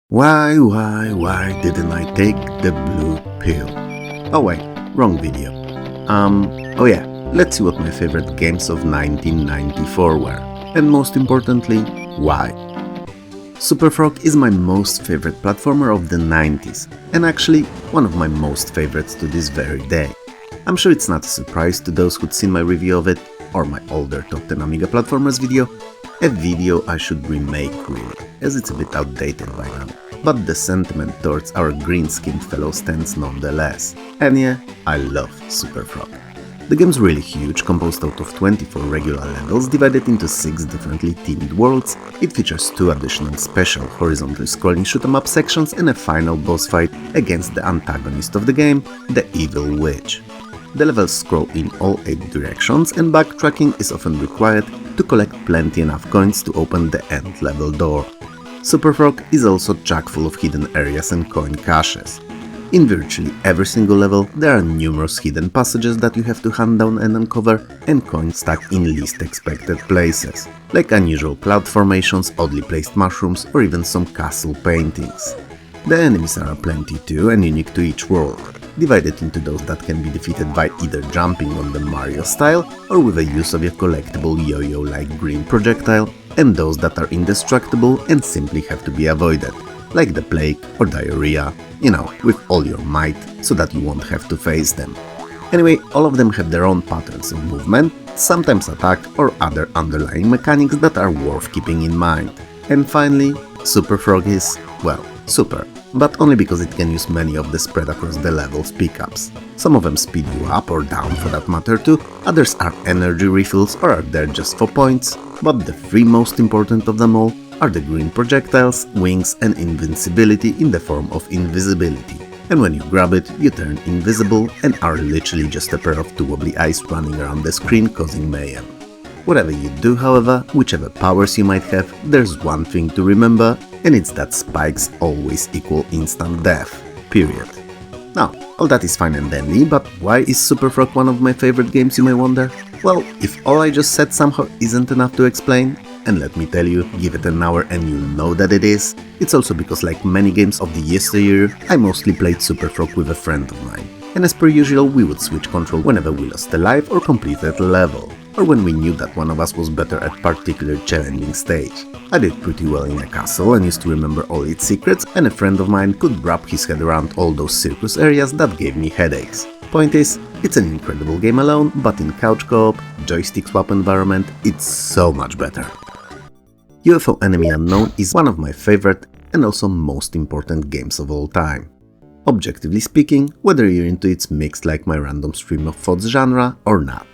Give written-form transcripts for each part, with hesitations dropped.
Why didn't I take the blue pill? Oh wait, wrong video. Oh yeah, let's see what my favorite games of 1994 were. And most importantly, why. Superfrog is my most favorite platformer of the 90s, and actually one of my most favorites to this very day. I'm sure it's not a surprise to those who'd seen my review of it, or my older top 10 Amiga platformers video, a video I should remake really, as it's a bit outdated by now. But the sentiment towards our green-skinned fellow stands nonetheless. And yeah, I love Superfrog. The game's really huge, composed out of 24 regular levels divided into 6 differently themed worlds. It features 2 additional special horizontally scrolling shoot-'em-up sections and a final boss fight against the antagonist of the game, the Evil Witch. The levels scroll in all 8 directions, and backtracking is often required to collect plenty enough coins to open the end level door. Superfrog is also chock full of hidden areas and coin caches. In virtually every single level there are numerous hidden passages that you have to hunt down and uncover, and coins stuck in least expected places, like unusual cloud formations, oddly placed mushrooms, or even some castle paintings. The enemies are aplenty too, and unique to each world, divided into those that can be defeated by either jumping on the Mario style or with a use of a collectible yo-yo-like green projectile, and those that are indestructible and simply have to be avoided, like the plague or diarrhea, with all your might, so that you won't have to face them. Anyway, all of them have their own patterns of movement, sometimes attack or other underlying mechanics that are worth keeping in mind. And finally, Superfrog is, well, super, but only because it can use many of the spread across the levels pickups. Some of them speed you up or down for that matter too, others are energy refills or are there just for points, but the 3 most important of them all are the green projectiles, wings and invincibility in the form of invisibility. And when you grab it, you turn invisible and are literally just a pair of 2 wobbly eyes running around the screen causing mayhem. Whatever you do, however, whichever powers you might have, there's one thing to remember, and it's that spikes always equal instant death. Period. Now, all that is fine and dandy, but why is Superfrog one of my favorite games, you may wonder? Well, if all I just said somehow isn't enough to explain, and let me tell you, give it an hour and you'll know that it is, it's also because, like many games of the yesteryear, I mostly played Superfrog with a friend of mine. And as per usual, we would switch control whenever we lost a life or completed a level, or when we knew that one of us was better at particular challenging stage. I did pretty well in a castle and used to remember all its secrets, and a friend of mine could wrap his head around all those circus areas that gave me headaches. Point is, it's an incredible game alone, but in couch co-op, joystick swap environment, it's so much better. UFO Enemy Unknown is one of my favorite and also most important games of all time. Objectively speaking, whether you're into its mixed like my random stream of thoughts genre or not.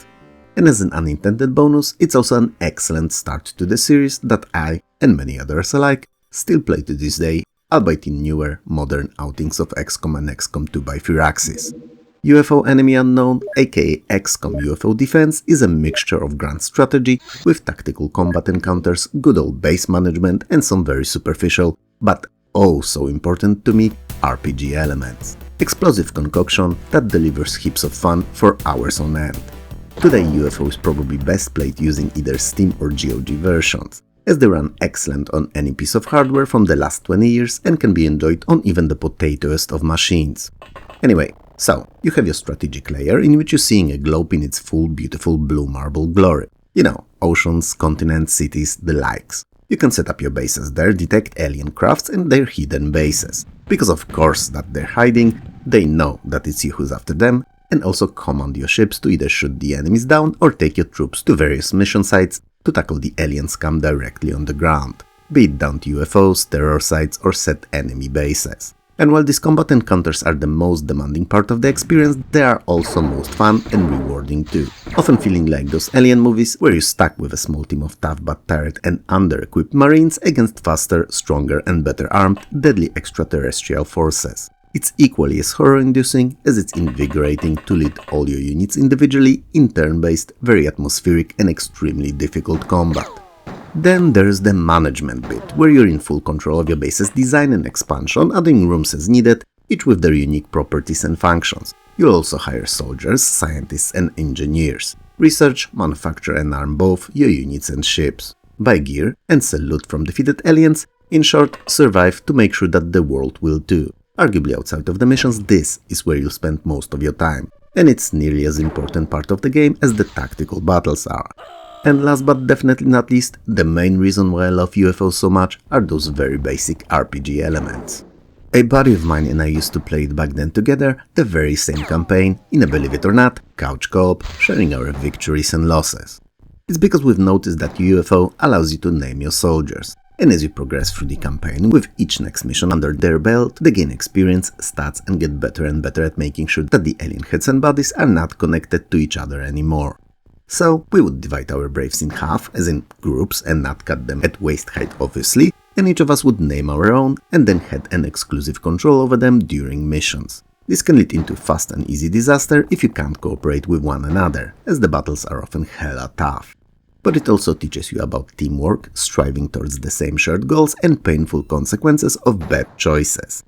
And as an unintended bonus, it's also an excellent start to the series that I, and many others alike, still play to this day, albeit in newer, modern outings of XCOM and XCOM 2 by Firaxis. UFO Enemy Unknown, aka XCOM UFO Defense, is a mixture of grand strategy with tactical combat encounters, good old base management and some very superficial, but oh so important to me, RPG elements. Explosive concoction that delivers heaps of fun for hours on end. Today UFO is probably best played using either Steam or GOG versions, as they run excellent on any piece of hardware from the last 20 years and can be enjoyed on even the potatoest of machines. Anyway, so you have your strategic layer in which you're seeing a globe in its full beautiful blue marble glory. Oceans, continents, cities, the likes. You can set up your bases there, detect alien crafts and their hidden bases. Because of course that they're hiding, they know that it's you who's after them, and also command your ships to either shoot the enemies down or take your troops to various mission sites to tackle the alien scum directly on the ground, be it down to UFOs, terror sites or set enemy bases. And while these combat encounters are the most demanding part of the experience, they are also most fun and rewarding too, often feeling like those alien movies where you're stuck with a small team of tough but tired and under-equipped marines against faster, stronger and better armed, deadly extraterrestrial forces. It's equally as horror-inducing as it's invigorating to lead all your units individually in turn-based, very atmospheric and extremely difficult combat. Then there's the management bit, where you're in full control of your base's design and expansion, adding rooms as needed, each with their unique properties and functions. You'll also hire soldiers, scientists and engineers, research, manufacture and arm both your units and ships, buy gear and sell loot from defeated aliens, In short, survive to make sure that the world will too. Arguably outside of the missions, this is where you'll spend most of your time, and it's nearly as important part of the game as the tactical battles are. And last but definitely not least, the main reason why I love UFOs so much are those very basic RPG elements. A buddy of mine and I used to play it back then together, the very same campaign, in a believe it or not, couch co-op, sharing our victories and losses. It's because we've noticed that UFO allows you to name your soldiers, and as you progress through the campaign, with each next mission under their belt, they gain experience, stats and get better and better at making sure that the alien heads and bodies are not connected to each other anymore. So we would divide our braves in half, as in groups, and not cut them at waist height obviously, and each of us would name our own and then had an exclusive control over them during missions. This can lead into fast and easy disaster if you can't cooperate with one another, as the battles are often hella tough. But it also teaches you about teamwork, striving towards the same shared goals and painful consequences of bad choices.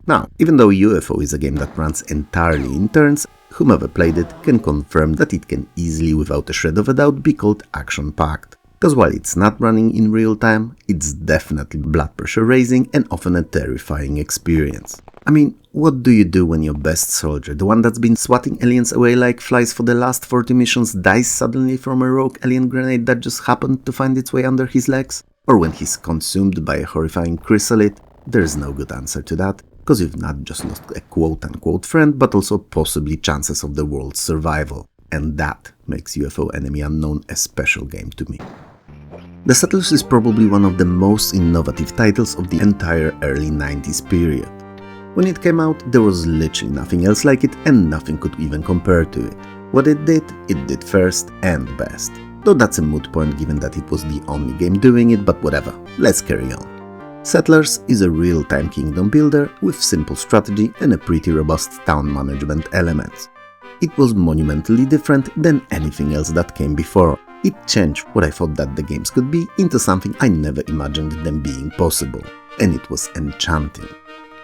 Now, even though UFO is a game that runs entirely in turns, whomever played it can confirm that it can easily, without a shred of a doubt, be called action-packed. Because while it's not running in real time, it's definitely blood pressure raising and often a terrifying experience. I mean, what do you do when your best soldier, the one that's been swatting aliens away like flies for the last 40 missions, dies suddenly from a rogue alien grenade that just happened to find its way under his legs? Or when he's consumed by a horrifying chrysalid? There's no good answer to that, because you've not just lost a quote-unquote friend, but also possibly chances of the world's survival. And that makes UFO Enemy Unknown a special game to me. The Settlers is probably one of the most innovative titles of the entire early 90s period. When it came out, there was literally nothing else like it and nothing could even compare to it. What it did first and best. Though that's a moot point given that it was the only game doing it, but whatever, let's carry on. Settlers is a real-time kingdom builder with simple strategy and a pretty robust town management elements. It was monumentally different than anything else that came before. It changed what I thought that the games could be into something I never imagined them being possible, and it was enchanting.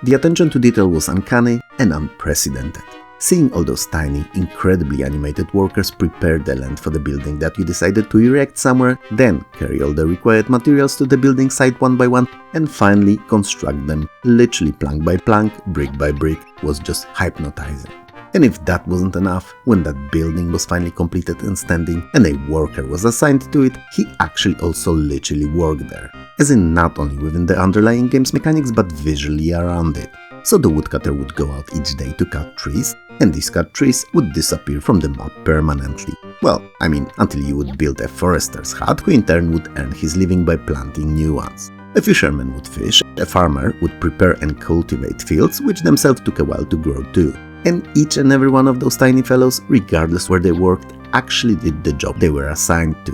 The attention to detail was uncanny and unprecedented. Seeing all those tiny, incredibly animated workers prepare the land for the building that you decided to erect somewhere, then carry all the required materials to the building site one by one, and finally construct them, literally plank by plank, brick by brick, was just hypnotizing. And if that wasn't enough, when that building was finally completed and standing, and a worker was assigned to it, he actually also literally worked there. As in not only within the underlying game's mechanics, but visually around it. So the woodcutter would go out each day to cut trees, and these cut trees would disappear from the map permanently. Well, I mean, until you would build a forester's hut, who in turn would earn his living by planting new ones. A fisherman would fish, a farmer would prepare and cultivate fields, which themselves took a while to grow too. And each and every one of those tiny fellows, regardless where they worked, actually did the job they were assigned to.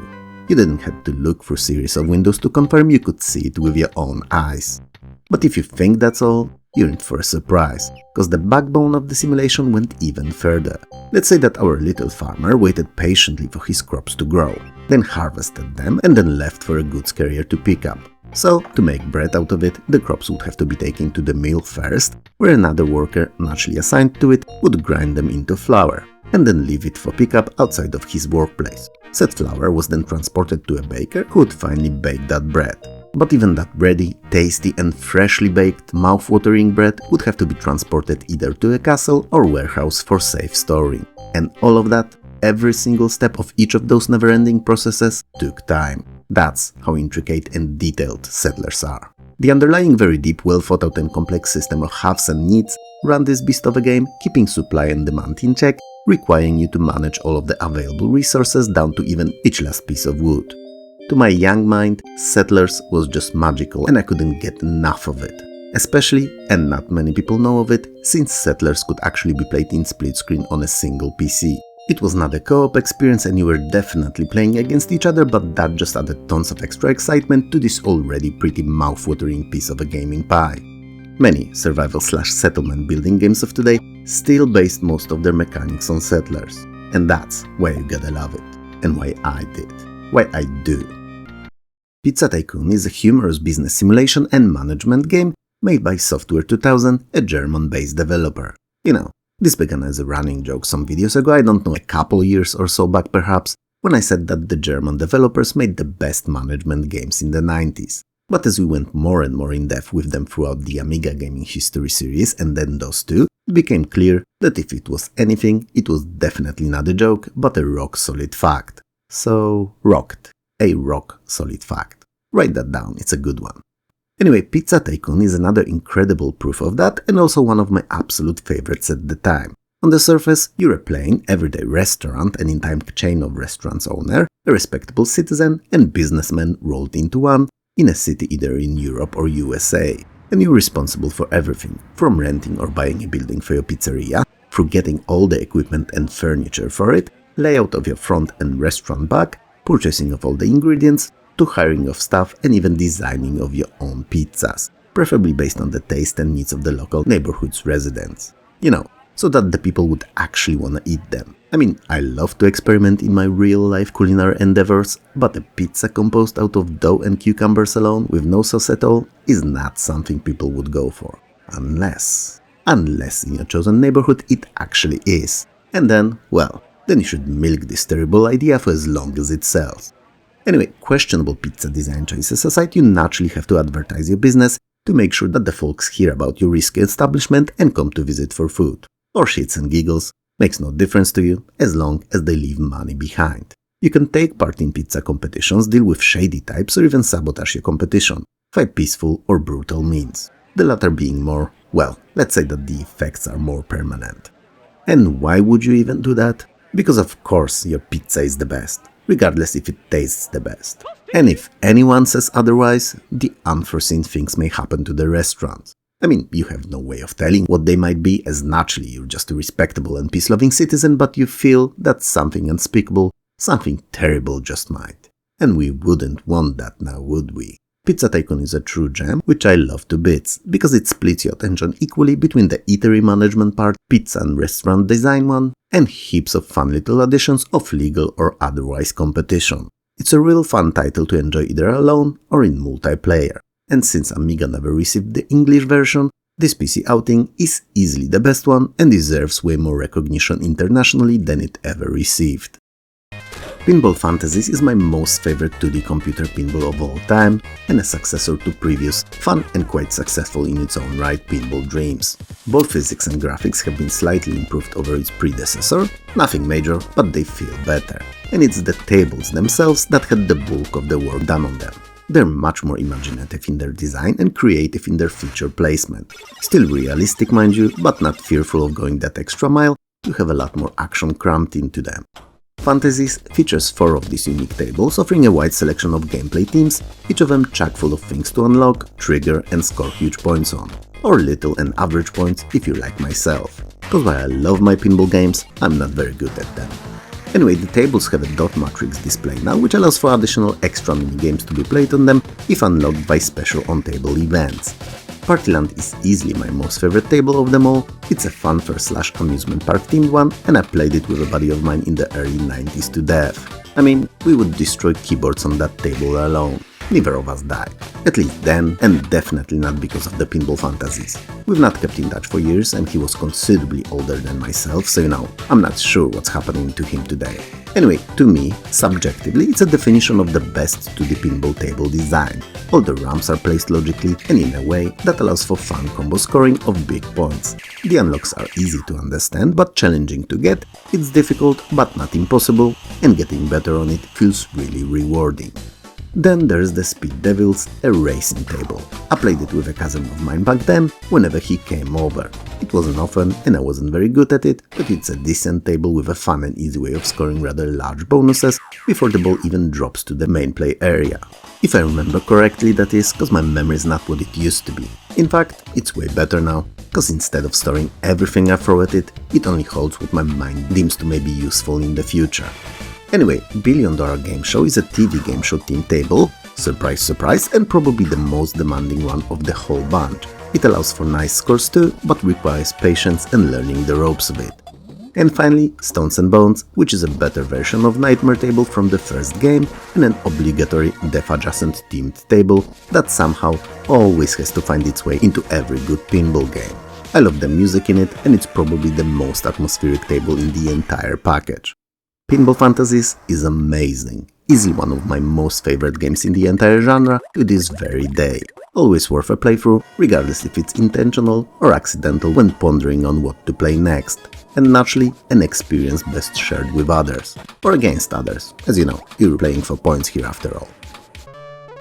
You didn't have to look through a series of windows to confirm, you could see it with your own eyes. But if you think that's all, you're in for a surprise, because the backbone of the simulation went even further. Let's say that our little farmer waited patiently for his crops to grow, then harvested them and then left for a goods carrier to pick up. So, to make bread out of it, the crops would have to be taken to the mill first, where another worker, naturally assigned to it, would grind them into flour, and then leave it for pickup outside of his workplace. Said flour was then transported to a baker who would finally bake that bread. But even that bready, tasty and freshly baked, mouth-watering bread would have to be transported either to a castle or warehouse for safe storing. And all of that, every single step of each of those never-ending processes, took time. That's how intricate and detailed Settlers are. The underlying very deep, well-thought-out and complex system of haves and needs run this beast of a game, keeping supply and demand in check, requiring you to manage all of the available resources down to even each last piece of wood. To my young mind, Settlers was just magical and I couldn't get enough of it. Especially, and not many people know of it, since Settlers could actually be played in split screen on a single PC. It was not a co-op experience and you were definitely playing against each other, but that just added tons of extra excitement to this already pretty mouth-watering piece of a gaming pie. Many survival/settlement building games of today still based most of their mechanics on Settlers. And that's why you gotta love it. And why I did. Why I do. Pizza Tycoon is a humorous business simulation and management game made by Software 2000, a German-based developer. You know, this began as a running joke some videos ago, I don't know, a couple years or so back perhaps, when I said that the German developers made the best management games in the 90s. But as we went more and more in depth with them throughout the Amiga gaming history series and then those two, it became clear that if it was anything, it was definitely not a joke, but a rock-solid fact. So, rocked. A rock-solid fact. Write that down, it's a good one. Anyway, Pizza Tycoon is another incredible proof of that and also one of my absolute favorites at the time. On the surface, you're a plain, everyday restaurant and in-time chain of restaurants owner, a respectable citizen and businessman rolled into one, in a city either in Europe or USA. And you're responsible for everything, from renting or buying a building for your pizzeria, through getting all the equipment and furniture for it, layout of your front and restaurant back, purchasing of all the ingredients, to hiring of staff and even designing of your own pizzas, preferably based on the taste and needs of the local neighborhood's residents. You know, so that the people would actually wanna eat them. I mean, I love to experiment in my real-life culinary endeavors, but a pizza composed out of dough and cucumbers alone, with no sauce at all, is not something people would go for. Unless in your chosen neighborhood it actually is. And then, well, then you should milk this terrible idea for as long as it sells. Anyway, questionable pizza design choices aside, you naturally have to advertise your business to make sure that the folks hear about your risky establishment and come to visit for food. Or shits and giggles, makes no difference to you as long as they leave money behind. You can take part in pizza competitions, deal with shady types or even sabotage your competition, fight peaceful or brutal means. The latter being more, well, let's say that the effects are more permanent. And why would you even do that? Because of course your pizza is the best, regardless if it tastes the best. And if anyone says otherwise, the unforeseen things may happen to the restaurant. I mean, you have no way of telling what they might be, as naturally you're just a respectable and peace-loving citizen, but you feel that something unspeakable, something terrible just might. And we wouldn't want that now, would we? Pizza Tycoon is a true gem, which I love to bits, because it splits your attention equally between the eatery management part, pizza and restaurant design one, and heaps of fun little additions of legal or otherwise competition. It's a real fun title to enjoy either alone or in multiplayer. And since Amiga never received the English version, this PC outing is easily the best one and deserves way more recognition internationally than it ever received. Pinball Fantasies is my most favorite 2D computer pinball of all time, and a successor to previous, fun and quite successful in its own right Pinball Dreams. Both physics and graphics have been slightly improved over its predecessor, nothing major, but they feel better. And it's the tables themselves that had the bulk of the work done on them. They're much more imaginative in their design and creative in their feature placement. Still realistic, mind you, but not fearful of going that extra mile, you have a lot more action crammed into them. Fantasies features 4 of these unique tables, offering a wide selection of gameplay themes, each of them chock full of things to unlock, trigger and score huge points on. Or little and average points if you like myself. Cause while I love my pinball games, I'm not very good at them. Anyway, the tables have a dot matrix display now, which allows for additional extra minigames to be played on them if unlocked by special on-table events. Partyland is easily my most favorite table of them all. It's a funfair/amusement park themed one, and I played it with a buddy of mine in the early 90s to death. I mean, we would destroy keyboards on that table alone. Neither of us died. At least then, and definitely not because of the Pinball Fantasies. We've not kept in touch for years, and he was considerably older than myself, so you know, I'm not sure what's happening to him today. Anyway, to me, subjectively, it's a definition of the best 2D pinball table design. All the ramps are placed logically and in a way that allows for fun combo scoring of big points. The unlocks are easy to understand but challenging to get, it's difficult but not impossible, and getting better on it feels really rewarding. Then there's the Speed Devils, a racing table. I played it with a cousin of mine back then, whenever he came over. It wasn't often, and I wasn't very good at it, but it's a decent table with a fun and easy way of scoring rather large bonuses before the ball even drops to the main play area. If I remember correctly, that is, cause my memory is not what it used to be. In fact, it's way better now, cause instead of storing everything I throw at it, it only holds what my mind deems to may be useful in the future. Anyway, Billion Dollar Game Show is a TV game show themed table, surprise surprise, and probably the most demanding one of the whole bunch. It allows for nice scores too, but requires patience and learning the ropes of it. And finally, Stones and Bones, which is a better version of Nightmare Table from the first game and an obligatory Death Adjacent themed table that somehow always has to find its way into every good pinball game. I love the music in it, and it's probably the most atmospheric table in the entire package. Pinball Fantasies is amazing, easily one of my most favorite games in the entire genre to this very day. Always worth a playthrough, regardless if it's intentional or accidental when pondering on what to play next. And naturally, an experience best shared with others, or against others, as you know, you're playing for points here after all.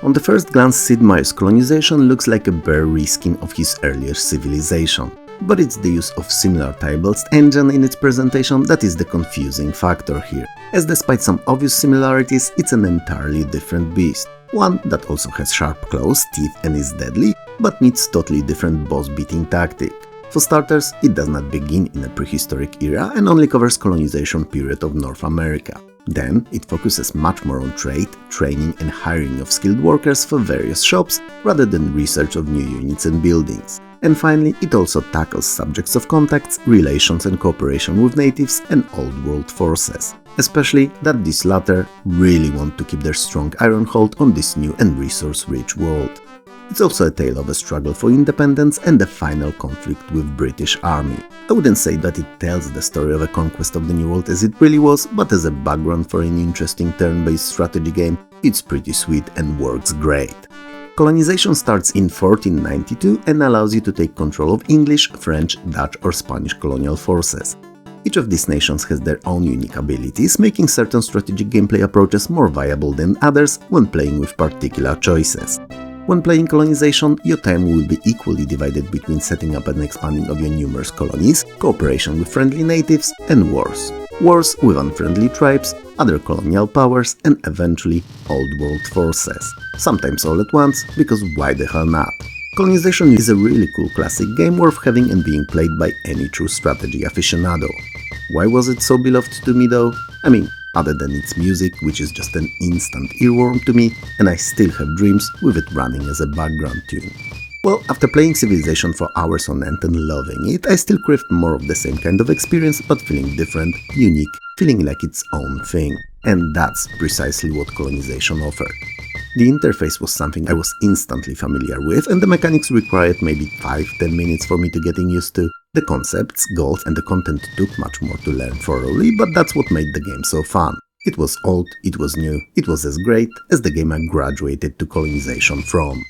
On the first glance, Sid Meier's Colonization looks like a bare reskin of his earlier Civilization. But it's the use of similar tile-based engine in its presentation that is the confusing factor here, as despite some obvious similarities, it's an entirely different beast. One that also has sharp claws, teeth and is deadly, but needs totally different boss-beating tactic. For starters, it does not begin in a prehistoric era and only covers colonization period of North America. Then, it focuses much more on trade, training and hiring of skilled workers for various shops, rather than research of new units and buildings. And finally, it also tackles subjects of contacts, relations and cooperation with natives and old world forces. Especially that these latter really want to keep their strong iron hold on this new and resource-rich world. It's also a tale of a struggle for independence and the final conflict with British Army. I wouldn't say that it tells the story of a conquest of the New World as it really was, but as a background for an interesting turn-based strategy game, it's pretty sweet and works great. Colonization starts in 1492 and allows you to take control of English, French, Dutch or Spanish colonial forces. Each of these nations has their own unique abilities, making certain strategic gameplay approaches more viable than others when playing with particular choices. When playing Colonization, your time will be equally divided between setting up and expanding of your numerous colonies, cooperation with friendly natives, and wars. Wars with unfriendly tribes, other colonial powers, and eventually old world forces. Sometimes all at once, because why the hell not? Colonization is a really cool classic game worth having and being played by any true strategy aficionado. Why was it so beloved to me though? I mean, other than its music, which is just an instant earworm to me, and I still have dreams with it running as a background tune. Well, after playing Civilization for hours on end and loving it, I still craved more of the same kind of experience, but feeling different, unique, feeling like its own thing. And that's precisely what Colonization offered. The interface was something I was instantly familiar with, and the mechanics required maybe 5-10 minutes for me to getting used to. The concepts, goals and the content took much more to learn thoroughly, but that's what made the game so fun. It was old, it was new, it was as great as the game I graduated to Colonization from.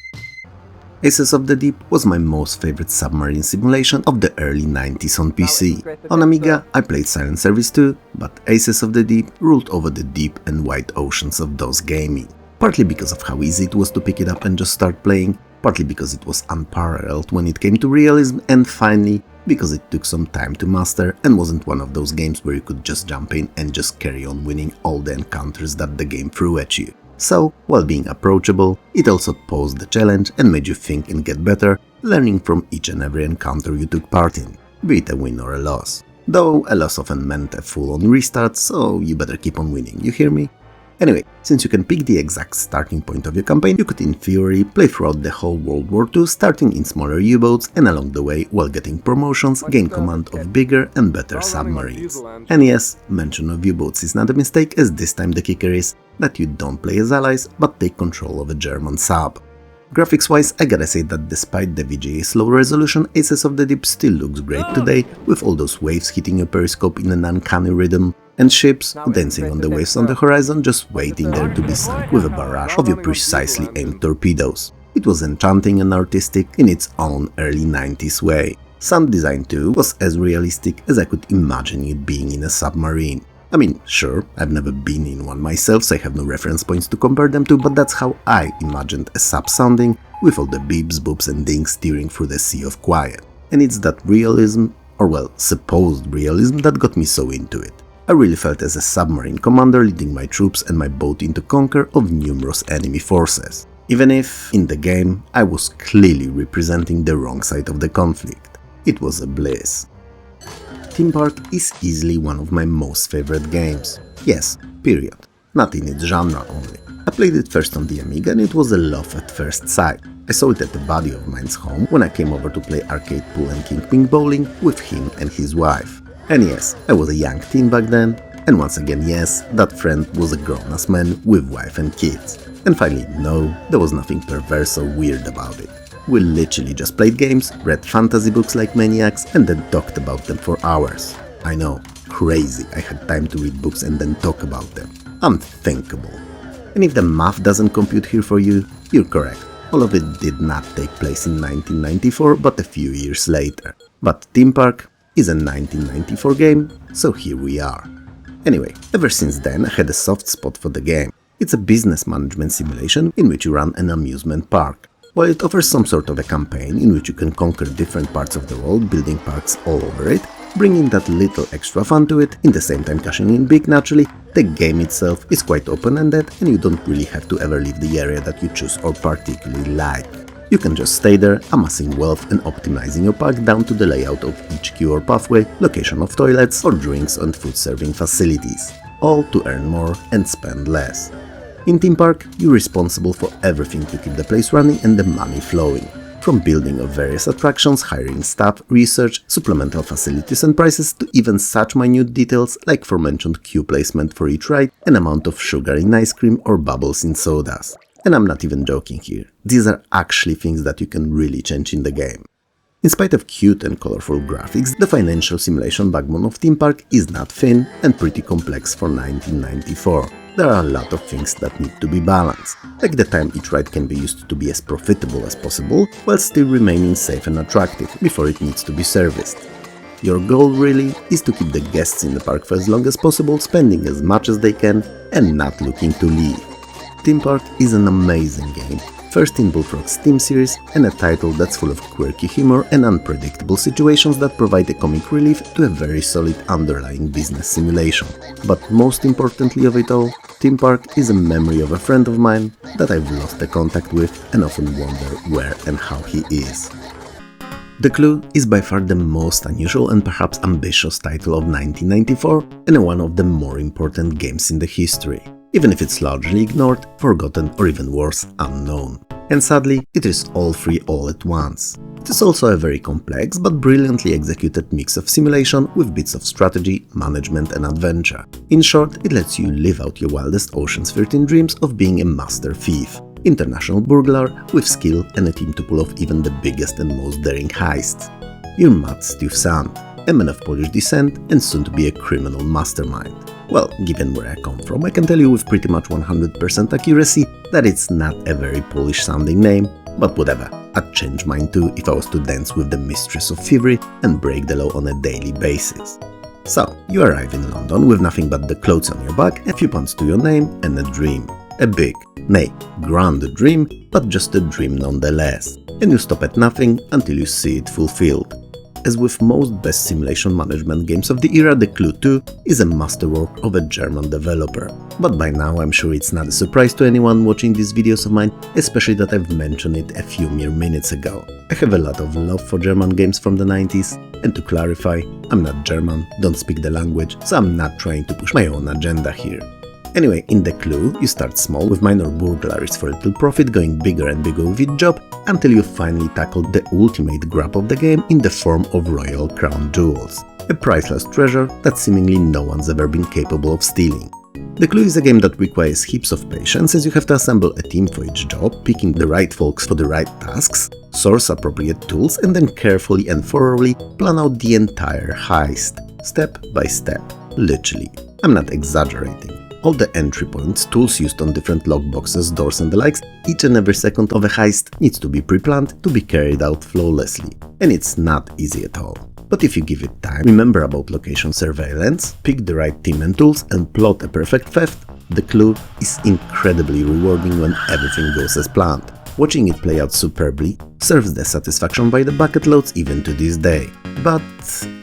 Aces of the Deep was my most favorite submarine simulation of the early 90s on PC. On Amiga I played Silent Service 2, but Aces of the Deep ruled over the deep and wide oceans of those gaming. Partly because of how easy it was to pick it up and just start playing, partly because it was unparalleled when it came to realism, and finally because it took some time to master and wasn't one of those games where you could just jump in and just carry on winning all the encounters that the game threw at you. So, while being approachable, it also posed the challenge and made you think and get better, learning from each and every encounter you took part in, be it a win or a loss. Though a loss often meant a full-on restart, so you better keep on winning, you hear me? Anyway, since you can pick the exact starting point of your campaign, you could in theory play throughout the whole World War II, starting in smaller U-boats and along the way, while getting promotions, gain command of bigger and better submarines. And yes, mention of U-boats is not a mistake, as this time the kicker is that you don't play as allies, but take control of a German sub. Graphics-wise, I gotta say that despite the VGA's low resolution, Aces of the Deep still looks great today, with all those waves hitting your periscope in an uncanny rhythm, and ships dancing on the waves on the horizon, just waiting there to be sunk with a barrage of your precisely aimed torpedoes. It was enchanting and artistic in its own early 90s way. Sound design too was as realistic as I could imagine it being in a submarine. I mean, sure, I've never been in one myself, so I have no reference points to compare them to, but that's how I imagined a sub sounding, with all the beeps, boops and dings steering through the sea of quiet. And it's that realism, or well, supposed realism, that got me so into it. I really felt as a submarine commander leading my troops and my boat into conquer of numerous enemy forces. Even if, in the game, I was clearly representing the wrong side of the conflict. It was a bliss. Theme Park is easily one of my most favorite games. Yes, period. Not in its genre only. I played it first on the Amiga and it was a love at first sight. I saw it at a buddy of mine's home when I came over to play arcade pool and king ping bowling with him and his wife. And yes, I was a young teen back then, and once again yes, that friend was a grown-ass man with wife and kids. And finally, no, there was nothing perverse or weird about it. We literally just played games, read fantasy books like maniacs, and then talked about them for hours. I know, crazy I had time to read books and then talk about them. Unthinkable. And if the math doesn't compute here for you, you're correct. All of it did not take place in 1994, but a few years later. But Theme Park is a 1994 game, so here we are. Anyway, ever since then I had a soft spot for the game. It's a business management simulation in which you run an amusement park. While it offers some sort of a campaign in which you can conquer different parts of the world, building parks all over it, bringing that little extra fun to it, in the same time cashing in big naturally, the game itself is quite open-ended and you don't really have to ever leave the area that you choose or particularly like. You can just stay there, amassing wealth and optimizing your park down to the layout of each queue or pathway, location of toilets or drinks and food serving facilities. All to earn more and spend less. In Theme Park, you're responsible for everything to keep the place running and the money flowing. From building of various attractions, hiring staff, research, supplemental facilities and prices, to even such minute details like aforementioned queue placement for each ride, an amount of sugar in ice cream or bubbles in sodas. And I'm not even joking here. These are actually things that you can really change in the game. In spite of cute and colorful graphics, the financial simulation backbone of Theme Park is not thin and pretty complex for 1994. There are a lot of things that need to be balanced, like the time each ride can be used to be as profitable as possible, while still remaining safe and attractive before it needs to be serviced. Your goal really is to keep the guests in the park for as long as possible, spending as much as they can and not looking to leave. Theme Park is an amazing game, first in Bullfrog's Steam series, and a title that's full of quirky humor and unpredictable situations that provide a comic relief to a very solid underlying business simulation. But most importantly of it all, Theme Park is a memory of a friend of mine that I've lost the contact with and often wonder where and how he is. The Clue is by far the most unusual and perhaps ambitious title of 1994 and one of the more important games in the history, even if it's largely ignored, forgotten or even worse, unknown. And sadly, it is all three all at once. It is also a very complex but brilliantly executed mix of simulation with bits of strategy, management and adventure. In short, it lets you live out your wildest Ocean's 13 dreams of being a master thief, international burglar with skill and a team to pull off even the biggest and most daring heists. You're Matt Stuyvesant, a man of Polish descent and soon to be a criminal mastermind. Well, given where I come from, I can tell you with pretty much 100% accuracy that it's not a very Polish sounding name, but whatever, I'd change mine too if I was to dance with the mistress of thievery and break the law on a daily basis. So, you arrive in London with nothing but the clothes on your back, a few pounds to your name and a dream. A big, nay, grand dream, but just a dream nonetheless. And you stop at nothing until you see it fulfilled. As with most best simulation management games of the era, The Clue 2 is a masterwork of a German developer. But by now I'm sure it's not a surprise to anyone watching these videos of mine, especially that I've mentioned it a few mere minutes ago. I have a lot of love for German games from the 90s, and to clarify, I'm not German, don't speak the language, so I'm not trying to push my own agenda here. Anyway, in The Clue, you start small with minor burglaries for a little profit, going bigger and bigger with each job, until you finally tackle the ultimate grab of the game in the form of Royal Crown Jewels, a priceless treasure that seemingly no one's ever been capable of stealing. The Clue is a game that requires heaps of patience, as you have to assemble a team for each job, picking the right folks for the right tasks, source appropriate tools, and then carefully and thoroughly plan out the entire heist, step by step, literally. I'm not exaggerating. All the entry points, tools used on different lockboxes, doors and the likes, each and every second of a heist needs to be pre-planned to be carried out flawlessly. And it's not easy at all. But if you give it time, remember about location surveillance, pick the right team and tools and plot a perfect theft, The Clue is incredibly rewarding when everything goes as planned. Watching it play out superbly serves the satisfaction by the bucket loads even to this day. But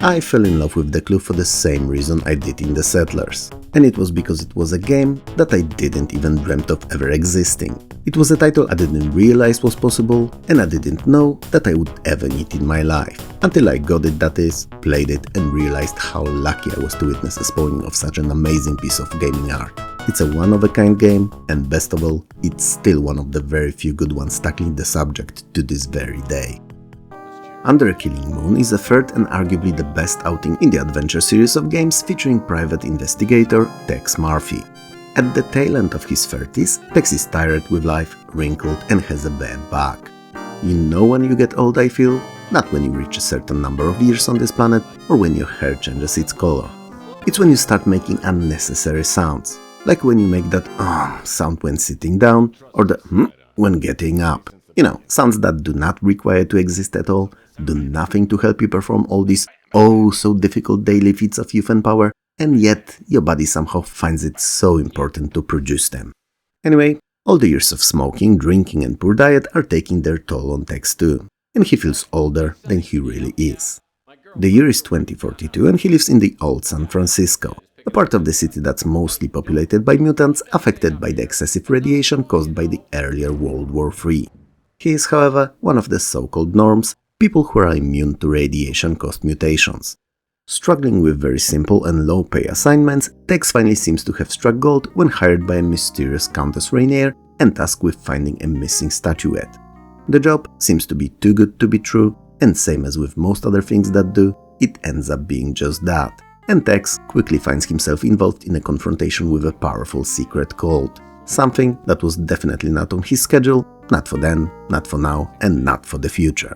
I fell in love with The Clue for the same reason I did in The Settlers. And it was because it was a game that I didn't even dreamt of ever existing. It was a title I didn't realize was possible, and I didn't know that I would ever need in my life. Until I got it, that is, played it and realized how lucky I was to witness the spawning of such an amazing piece of gaming art. It's a one-of-a-kind game, and best of all, it's still one of the very few good ones tackling the subject to this very day. Under a Killing Moon is a third and arguably the best outing in the adventure series of games featuring private investigator Tex Murphy. At the tail end of his 30s, Tex is tired with life, wrinkled and has a bad back. You know when you get old, I feel? Not when you reach a certain number of years on this planet or when your hair changes its color. It's when you start making unnecessary sounds, like when you make that sound when sitting down, or the when getting up. You know, sounds that do not require to exist at all, do nothing to help you perform all these so difficult daily feats of youth and power, and yet your body somehow finds it so important to produce them. Anyway, all the years of smoking, drinking and poor diet are taking their toll on Tex too, and he feels older than he really is. The year is 2042 and he lives in the old San Francisco, a part of the city that's mostly populated by mutants affected by the excessive radiation caused by the earlier World War III. He is, however, one of the so-called norms, people who are immune to radiation-caused mutations. Struggling with very simple and low-pay assignments, Tex finally seems to have struck gold when hired by a mysterious Countess Rainier and tasked with finding a missing statuette. The job seems to be too good to be true, and same as with most other things that do, it ends up being just that, and Tex quickly finds himself involved in a confrontation with a powerful secret cult, something that was definitely not on his schedule, not for then, not for now, and not for the future.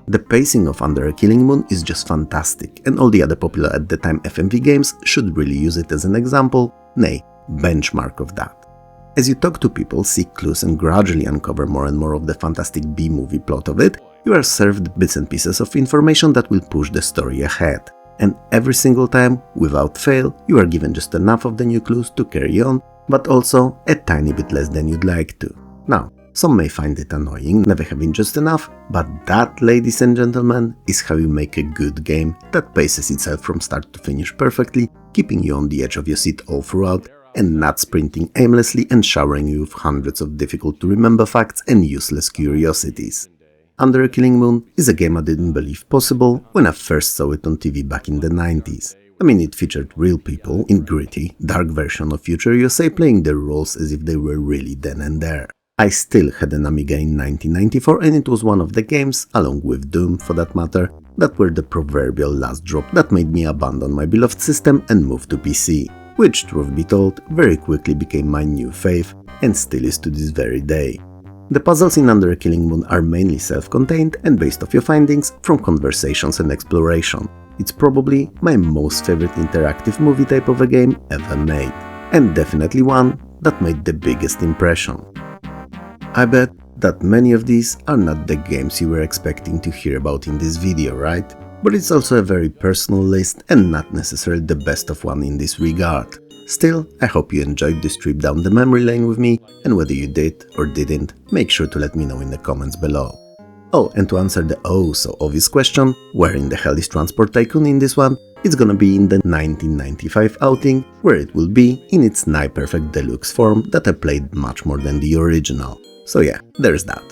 The pacing of Under a Killing Moon is just fantastic, and all the other popular at the time FMV games should really use it as an example, nay, benchmark of that. As you talk to people, seek clues and gradually uncover more and more of the fantastic B-movie plot of it, you are served bits and pieces of information that will push the story ahead. And every single time, without fail, you are given just enough of the new clues to carry on, but also a tiny bit less than you'd like to. Now, some may find it annoying, never having just enough, but that, ladies and gentlemen, is how you make a good game that paces itself from start to finish perfectly, keeping you on the edge of your seat all throughout, and not sprinting aimlessly and showering you with hundreds of difficult-to-remember facts and useless curiosities. Under a Killing Moon is a game I didn't believe possible when I first saw it on TV back in the 90s. I mean, it featured real people in gritty, dark version of Future USA playing their roles as if they were really then and there. I still had an Amiga in 1994 and it was one of the games, along with Doom for that matter, that were the proverbial last drop that made me abandon my beloved system and move to PC, which, truth be told, very quickly became my new fave and still is to this very day. The puzzles in Under a Killing Moon are mainly self-contained and based off your findings from conversations and exploration. It's probably my most favorite interactive movie type of a game ever made, and definitely one that made the biggest impression. I bet that many of these are not the games you were expecting to hear about in this video, right? But it's also a very personal list and not necessarily the best of one in this regard. Still, I hope you enjoyed this trip down the memory lane with me, and whether you did or didn't, make sure to let me know in the comments below. Oh, and to answer the so obvious question, where in the hell is Transport Tycoon in this one? It's gonna be in the 1995 outing, where it will be in its nigh perfect deluxe form that I played much more than the original. So yeah, there's that.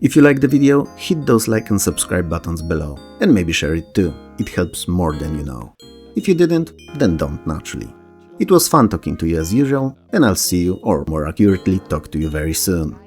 If you liked the video, hit those like and subscribe buttons below, and maybe share it too, it helps more than you know. If you didn't, then don't naturally. It was fun talking to you as usual, and I'll see you, or more accurately, talk to you very soon.